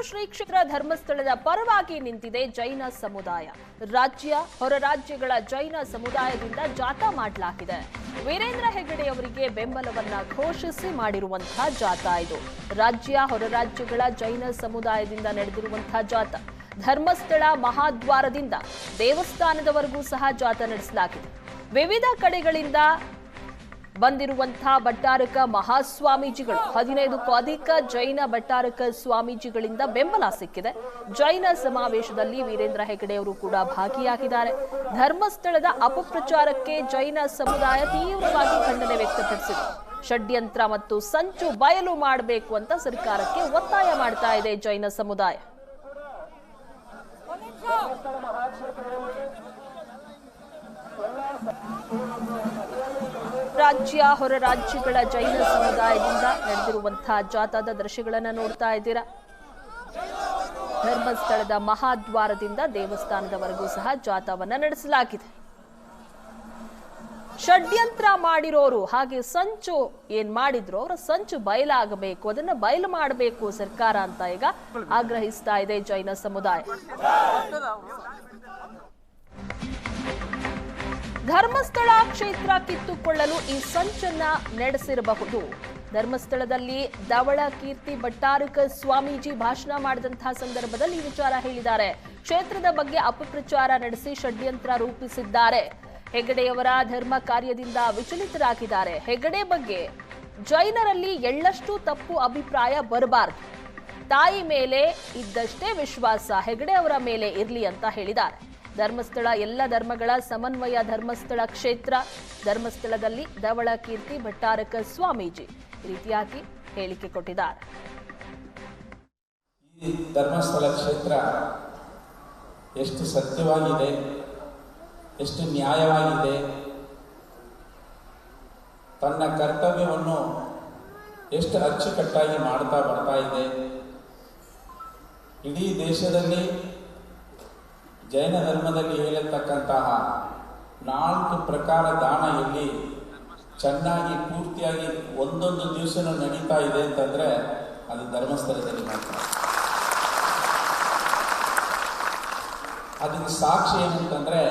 ಶ್ರೀ ಕ್ಷೇತ್ರ ಧರ್ಮಸ್ಥಳದ ಪರವಾಗಿ ನಿಂತಿದೆ ಜೈನ ಸಮುದಾಯ. ರಾಜ್ಯ ಹೊರ ರಾಜ್ಯಗಳ ಜೈನ ಸಮುದಾಯದಿಂದ ಜಾಥಾ ಮಾಡಲಾಗಿದೆ. ವೀರೇಂದ್ರ ಹೆಗ್ಗಡೆ ಅವರಿಗೆ ಬೆಂಬಲವನ್ನ ಘೋಷಿಸಿ ಮಾಡಿರುವಂತಹ ಜಾಥಾ ಇದು. ರಾಜ್ಯ ಹೊರ ರಾಜ್ಯಗಳ ಜೈನ ಸಮುದಾಯದಿಂದ ನಡೆದಿರುವಂತಹ ಜಾಥಾ ಧರ್ಮಸ್ಥಳ ಮಹಾದ್ವಾರದಿಂದ ದೇವಸ್ಥಾನದವರೆಗೂ ಸಹ ಜಾಥಾ ನಡೆಸಲಾಗಿದೆ. ವಿವಿಧ ಕಡೆಗಳಿಂದ ಬಂದಿರುವಂತಹ ಭಟ್ಟಾರಕ ಮಹಾಸ್ವಾಮೀಜಿಗಳು 15ಕ್ಕೂ ಅಧಿಕ ಜೈನ ಭಟ್ಟಾರಕ ಸ್ವಾಮೀಜಿಗಳಿಂದ ಬೆಂಬಲ ಸಿಕ್ಕಿದೆ. ಜೈನ ಸಮಾವೇಶದಲ್ಲಿ ವೀರೇಂದ್ರ ಹೆಗ್ಗಡೆ ಅವರು ಕೂಡ ಭಾಗಿಯಾಗಿದ್ದಾರೆ. ಧರ್ಮಸ್ಥಳದ ಅಪಪ್ರಚಾರಕ್ಕೆ ಜೈನ ಸಮುದಾಯ ತೀವ್ರವಾಗಿ ಖಂಡನೆ ವ್ಯಕ್ತಪಡಿಸಿದೆ. ಷಡ್ಯಂತ್ರ ಮತ್ತು ಸಂಚು ಬಯಲು ಮಾಡಬೇಕು ಅಂತ ಸರ್ಕಾರಕ್ಕೆ ಒತ್ತಾಯ ಮಾಡ್ತಾ ಇದೆ ಜೈನ ಸಮುದಾಯ. ರಾಜ್ಯ ಹೊರ ರಾಜ್ಯಗಳ ಜೈನ ಸಮುದಾಯದಿಂದ ನಡೆದಿರುವಂತಹ ಜಾಥಾದ ದೃಶ್ಯಗಳನ್ನು ನೋಡ್ತಾ ಇದ್ದೀರಾ. ಧರ್ಮಸ್ಥಳದ ಮಹಾದ್ವಾರದಿಂದ ದೇವಸ್ಥಾನದವರೆಗೂ ಸಹ ಜಾಥಾವನ್ನ ನಡೆಸಲಾಗಿದೆ. ಷಡ್ಯಂತ್ರ ಮಾಡಿರೋರು ಹಾಗೆ ಸಂಚು ಏನ್ ಮಾಡಿದ್ರು ಅವರ ಸಂಚು ಬಯಲಾಗಬೇಕು, ಅದನ್ನ ಬಯಲು ಮಾಡಬೇಕು ಸರ್ಕಾರ ಅಂತ ಈಗ ಆಗ್ರಹಿಸ್ತಾ ಇದೆ ಜೈನ ಸಮುದಾಯ. ಧರ್ಮಸ್ಥಳ ಕ್ಷೇತ್ರ ಕಿತ್ತುಕೊಳ್ಳಲು ಈ ಸಂಚನ್ನ ನಡೆಸಿರಬಹುದು. ಧರ್ಮಸ್ಥಳದಲ್ಲಿ ಧವಳ ಕೀರ್ತಿ ಭಟ್ಟಾರಕ ಸ್ವಾಮೀಜಿ ಭಾಷಣ ಮಾಡಿದಂತಹ ಸಂದರ್ಭದಲ್ಲಿ ಈ ವಿಚಾರ ಹೇಳಿದ್ದಾರೆ. ಕ್ಷೇತ್ರದ ಬಗ್ಗೆ ಅಪಪ್ರಚಾರ ನಡೆಸಿ ಷಡ್ಯಂತ್ರ ರೂಪಿಸಿದ್ದಾರೆ. ಹೆಗ್ಗಡೆಯವರ ಧರ್ಮ ಕಾರ್ಯದಿಂದ ವಿಚಲಿತರಾಗಿದ್ದಾರೆ. ಹೆಗ್ಗಡೆ ಬಗ್ಗೆ ಜೈನರಲ್ಲಿ ಎಳ್ಳಷ್ಟು ತಪ್ಪು ಅಭಿಪ್ರಾಯ ಬರಬಾರದು. ತಾಯಿ ಮೇಲೆ ಇದ್ದಷ್ಟೇ ವಿಶ್ವಾಸ ಹೆಗ್ಗಡೆ ಅವರ ಮೇಲೆ ಇರಲಿ ಅಂತ ಹೇಳಿದ್ದಾರೆ. ಧರ್ಮಸ್ಥಳ ಎಲ್ಲ ಧರ್ಮಗಳ ಸಮನ್ವಯ ಧರ್ಮಸ್ಥಳ ಕ್ಷೇತ್ರ. ಧರ್ಮಸ್ಥಳದಲ್ಲಿ ಧವಳ ಕೀರ್ತಿ ಭಟ್ಟಾರಕ ಸ್ವಾಮೀಜಿ ಈ ರೀತಿಯಾಗಿ ಹೇಳಿಕೆ ಕೊಟ್ಟಿದ್ದಾರೆ. ಈ ಧರ್ಮಸ್ಥಳ ಕ್ಷೇತ್ರ ಎಷ್ಟು ಸತ್ಯವಾಗಿದೆ, ಎಷ್ಟು ನ್ಯಾಯವಾಗಿದೆ, ತನ್ನ ಕರ್ತವ್ಯವನ್ನು ಎಷ್ಟು ಅಚ್ಚುಕಟ್ಟಾಗಿ ಮಾಡ್ತಾ ಬರ್ತಾ ಇದೆ. ಇಡೀ ದೇಶದಲ್ಲಿ ಜೈನ ಧರ್ಮದಲ್ಲಿ ಹೇಳಿರ್ತಕ್ಕಂತಹ 4 ಪ್ರಕಾರ ದಾನ ಎಲ್ಲಿ ಚೆನ್ನಾಗಿ ಪೂರ್ತಿಯಾಗಿ ಒಂದೊಂದು ದಿವಸನೂ ನಡೀತಾ ಇದೆ ಅಂತಂದ್ರೆ ಅದು ಧರ್ಮಸ್ಥಳದಲ್ಲಿ ಮಾತ್ರ. ಅದಕ್ಕೆ ಸಾಕ್ಷಿ ಏನಂತಂದ್ರೆ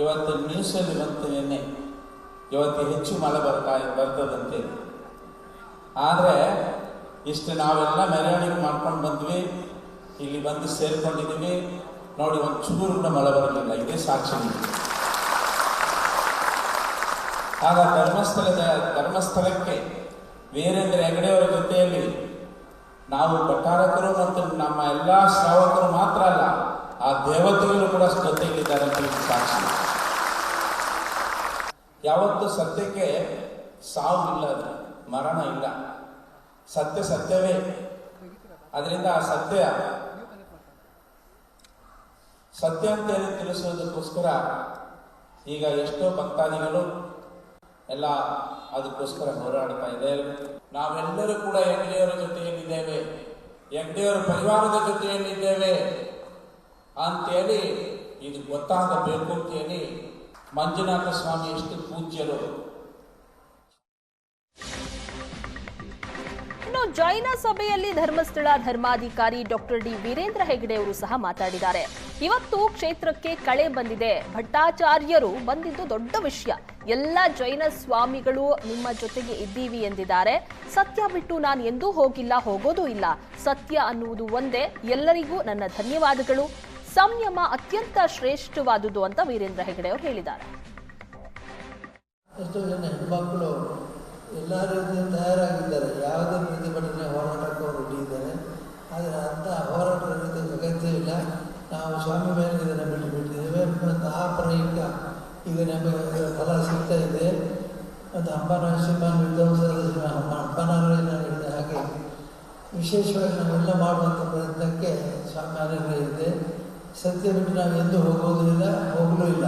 ಇವತ್ತು ನ್ಯೂಸಲ್ಲಿ ಬಂತು ನಿನ್ನೆ, ಇವತ್ತು ಹೆಚ್ಚು ಮಳೆ ಬರ್ತದಂತೆ. ಆದರೆ ಇಷ್ಟು ನಾವೆಲ್ಲ ಮೆರವಣಿಗೆ ಮಾಡ್ಕೊಂಡು ಬಂದ್ವಿ, ಇಲ್ಲಿ ಬಂದು ಸೇರ್ಕೊಂಡಿದ್ದೀವಿ ನೋಡಿ, ಒಂದು ಚೂರು ಮಳೆ ಬರಲಿಲ್ಲ. ಇದೇ ಸಾಕ್ಷಿ. ಆಗ ಧರ್ಮಸ್ಥಳಕ್ಕೆ ವೀರೇಂದ್ರ ಹೆಗ್ಗಡೆಯವರ ಜೊತೆಯಲ್ಲಿ ನಾವು ಭಟ್ಟಾರಕರು ಮತ್ತು ನಮ್ಮ ಎಲ್ಲ ಶ್ರಾವಕರು ಮಾತ್ರ ಅಲ್ಲ, ಆ ದೇವತೆಗಳು ಕೂಡ ಜೊತೆಯಲ್ಲಿದ್ದಾರೆ ಅಂತ ಸಾಕ್ಷಿ. ಯಾವತ್ತು ಸತ್ಯಕ್ಕೆ ಸಾವು ಇಲ್ಲ, ಅದು ಮರಣ ಇಲ್ಲ. ಸತ್ಯ ಸತ್ಯವೇ. ಅದರಿಂದ ಆ ಸತ್ಯ ಅಂತ ಹೇಳಿ ತಿಳಿಸೋದಕ್ಕೋಸ್ಕರ ಈಗ ಎಷ್ಟೋ ಭಕ್ತಾದಿಗಳು ಎಲ್ಲ ಅದಕ್ಕೋಸ್ಕರ ಹೋರಾಡ್ತಾ ಇದೆ. ನಾವೆಲ್ಲರೂ ಕೂಡ ಹೆಗ್ಗಡೆಯವರ ಜೊತೆಯಲ್ಲಿದ್ದೇವೆ, ಹೆಗ್ಗಡೆಯವರ ಪರಿವಾರದ ಜೊತೆಯಲ್ಲಿದ್ದೇವೆ ಅಂತೇಳಿ ಇದು ಗೊತ್ತಾಗಬೇಕು ಅಂತೇಳಿ ಮಂಜುನಾಥ ಸ್ವಾಮಿ ಎಷ್ಟು ಪೂಜ್ಯರು. ಇನ್ನು ಜೈನ ಸಭೆಯಲ್ಲಿ ಧರ್ಮಸ್ಥಳ ಧರ್ಮಾಧಿಕಾರಿ ಡಾಕ್ಟರ್ ಡಿ ವೀರೇಂದ್ರ ಹೆಗ್ಗಡೆ ಅವರು ಸಹ ಮಾತಾಡಿದ್ದಾರೆ. ಇವತ್ತು ಕ್ಷೇತ್ರಕ್ಕೆ ಕಳೆ ಬಂದಿದೆ, ಭಟ್ಟಾಚಾರ್ಯರು ಬಂದಿದ್ದು ದೊಡ್ಡ ವಿಷಯ. ಎಲ್ಲ ಜೈನ ಸ್ವಾಮಿಗಳು ನಿಮ್ಮ ಜೊತೆಗೆ ಇದ್ದೀವಿ ಎಂದಿದ್ದಾರೆ. ಸತ್ಯ ಬಿಟ್ಟು ನಾನು ಎಂದೂ ಹೋಗಿಲ್ಲ, ಹೋಗೋದೂ ಇಲ್ಲ. ಸತ್ಯ ಅನ್ನುವುದು ಒಂದೇ. ಎಲ್ಲರಿಗೂ ನನ್ನ ಧನ್ಯವಾದಗಳು. ಸಂಯಮ ಅತ್ಯಂತ ಶ್ರೇಷ್ಠವಾದುದು ಅಂತ ವೀರೇಂದ್ರ ಹೆಗ್ಗಡೆ ಅವರು ಹೇಳಿದ್ದಾರೆ. ಎಷ್ಟೋ ಜನ ಹೆಣ್ಮಕ್ಳು ಎಲ್ಲ ರೀತಿಯ ತಯಾರಾಗಿದ್ದಾರೆ, ಯಾವುದೇ ಪ್ರತಿಭಟನೆ ಹೋರಾಟಕ್ಕೆ ಅವರು ಇಟ್ಟಿದ್ದಾರೆ. ಆದರೆ ಅಂಥ ಹೋರಾಟ ಅಗತ್ಯವಿಲ್ಲ. ನಾವು ಸ್ವಾಮಿ ಮೇಲೆ ಇದನ್ನು ಬಿಟ್ಟಿದ್ದೇವೆ ಮತ್ತು ಆ ಪ್ರಯುಕ್ತ ಈಗ ನಮಗೆ ಫಲ ಸಿಗ್ತಾ ಇದೆ. ಮತ್ತು ಹಂಪನರಸಿಂಹ ವಿಧ್ವಂಸದ ಹಂಪನರಸಿಂಹ ಹೇಳಿದ ಹಾಗೆ ವಿಶೇಷವಾಗಿ ನಾವೆಲ್ಲ ಮಾಡುವಂಥ ಪ್ರಯತ್ನಕ್ಕೆ ಸ್ವಾಮಿ ಅನುಗ್ರಹ ಇದೆ. ಸತ್ಯ ಬಿಟ್ಟು ನಾವು ಎಂದೂ ಹೋಗೋದೂ ಇಲ್ಲ, ಹೋಗಲೂ ಇಲ್ಲ.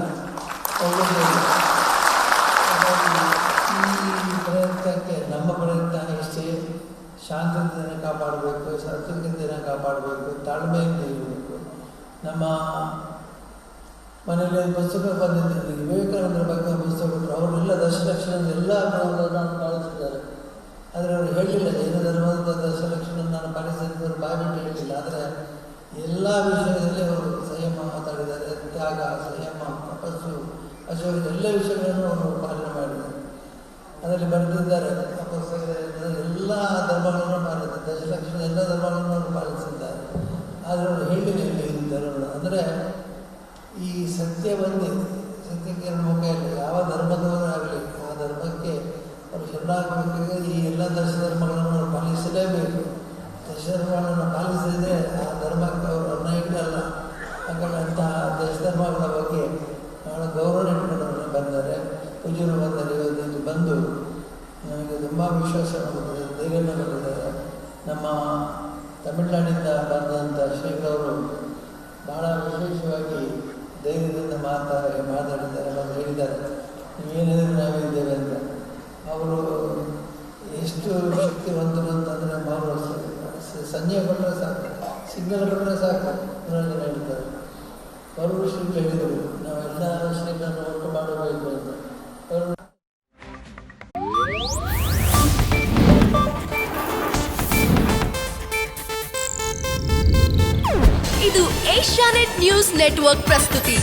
ಈ ಪ್ರಯತ್ನಕ್ಕೆ ನಮ್ಮ ಪ್ರಯತ್ನ ಇಷ್ಟೇ. ಶಾಂತತೆಯನ್ನು ಕಾಪಾಡಬೇಕು, ಸತ್ಯತೆಯನ್ನು ಕಾಪಾಡಬೇಕು, ತಾಳ್ಮೆಯಿಂದ ಇರಬೇಕು. ನಮ್ಮ ಮನೆಯಲ್ಲಿ ಪುಸ್ತಕ ಬಂದಿದ್ದೀವಿ, ವಿವೇಕಾನಂದರ ಬಗ್ಗೆ ಪುಸ್ತಕ ಕೊಟ್ಟರು. ಅವರೆಲ್ಲ ದಶಲಕ್ಷಣ ಎಲ್ಲ ಕಳಿಸಿದ್ದಾರೆ. ಆದರೆ ಅವರು ಹೇಳಿಲ್ಲ, ಜೈನ ಧರ್ಮದ ದಶಲಕ್ಷಣ ನಾನು ಪಾಲಿಸಿದವರು ಬಾಯ್ಬಿಟ್ಟು ಹೇಳಿಲ್ಲ. ಆದರೆ ಎಲ್ಲ ವಿಷಯದಲ್ಲಿ ಅವರು ಸಂಯಮ ಮಾತಾಡಿದ್ದಾರೆ. ತ್ಯಾಗ, ಸಂಯಮ, ತಪಸ್ಸು, ಅಶೋಕ ಎಲ್ಲ ವಿಷಯಗಳನ್ನು ಅವರು ಪಾಲನೆ ಮಾಡಿದ್ದಾರೆ. ಅದರಲ್ಲಿ ಬರೆದಿದ್ದಾರೆ ಆ ಪುಸ್ತಕದಲ್ಲಿ ಎಲ್ಲ ಧರ್ಮಗಳನ್ನು ಪಾಲಿಸಿದ್ದಾರೆ, ದಶಲಕ್ಷಣ ಎಲ್ಲ ಧರ್ಮಗಳನ್ನು ಅವರು ಪಾಲಿಸಿದ್ದಾರೆ. ಆದರೆ ಅವರು ಹೇಳಿಲ್ಲ ಈ ಧರ್ಮಗಳು ಅಂದರೆ ಈ ಸತ್ಯ ಬಂದು ಸತ್ಯಕ್ಕೆ ಮುಖ ಇಲ್ಲ. ಯಾವ ಧರ್ಮದವರು ಆಗಲಿ ಆ ಧರ್ಮಕ್ಕೆ ಅವರು ಶರಣಾಗಬೇಕಾದ್ರೆ ಈ ಎಲ್ಲ ಧರ್ಮಗಳನ್ನು ಅವರು ಪಾಲಿಸಲೇಬೇಕು. ಧರ್ಮಗಳನ್ನು ಪಾಲಿಸಿದರೆ ಆ ಧರ್ಮಕ್ಕೆ ಅವರು ಅನ್ಯಾಯಗಳಲ್ಲ. ಹಾಗಾಗಿ ಅಂತಹ ಧರ್ಮಗಳ ಬಗ್ಗೆ ಬಹಳ ಗೌರವ ಇಟ್ಕೊಂಡು ಬಂದರೆ ಪೂಜರು ಬಂದರೆ ಇವತ್ತು ಬಂದು ನನಗೆ ತುಂಬ ವಿಶ್ವಾಸ ಕೊಟ್ಟಿದ್ದಾರೆ, ಧೈರ್ಯವನ್ನು ಕೊಟ್ಟಿದ್ದಾರೆ. ನಮ್ಮ ತಮಿಳುನಾಡಿಂದ ಬಂದಂಥ ಶ್ರೀಗಳವರು ಭಾಳ ವಿಶೇಷವಾಗಿ ಧೈರ್ಯದಿಂದ ಮಾತಾಡಿದ್ದಾರೆ ಮತ್ತು ಹೇಳಿದ್ದಾರೆ, ನೀವೇನಿದ್ರೆ ನಾವಿದ್ದೇವೆ ಅಂತ. ಅವರು ಎಷ್ಟು ಶಕ್ತಿವಂತರು ಅಂತಂದರೆ ಅವರು ಸಂಜೆ ಕೊಟ್ಟರೆ ಸಾಕು, ಸಿಗ್ನಲ್ ಕೊಟ್ಟರೆ ಸಾಕು, ಜನ ಹೇಳ್ತಾರೆ. ಅವರು ಶ್ರೀಗಳು ಹೇಳಿದರು, ನಾವೆಲ್ಲ ಶ್ರೀಗಳನ್ನು ಒಟ್ಟು ಮಾಡಬೇಕು ಅಂತ. ಅವರು ಇದು ಏಷ್ಯಾನೆಟ್ ನ್ಯೂಸ್ ನೆಟ್ವರ್ಕ್ ಪ್ರಸ್ತುತಿ.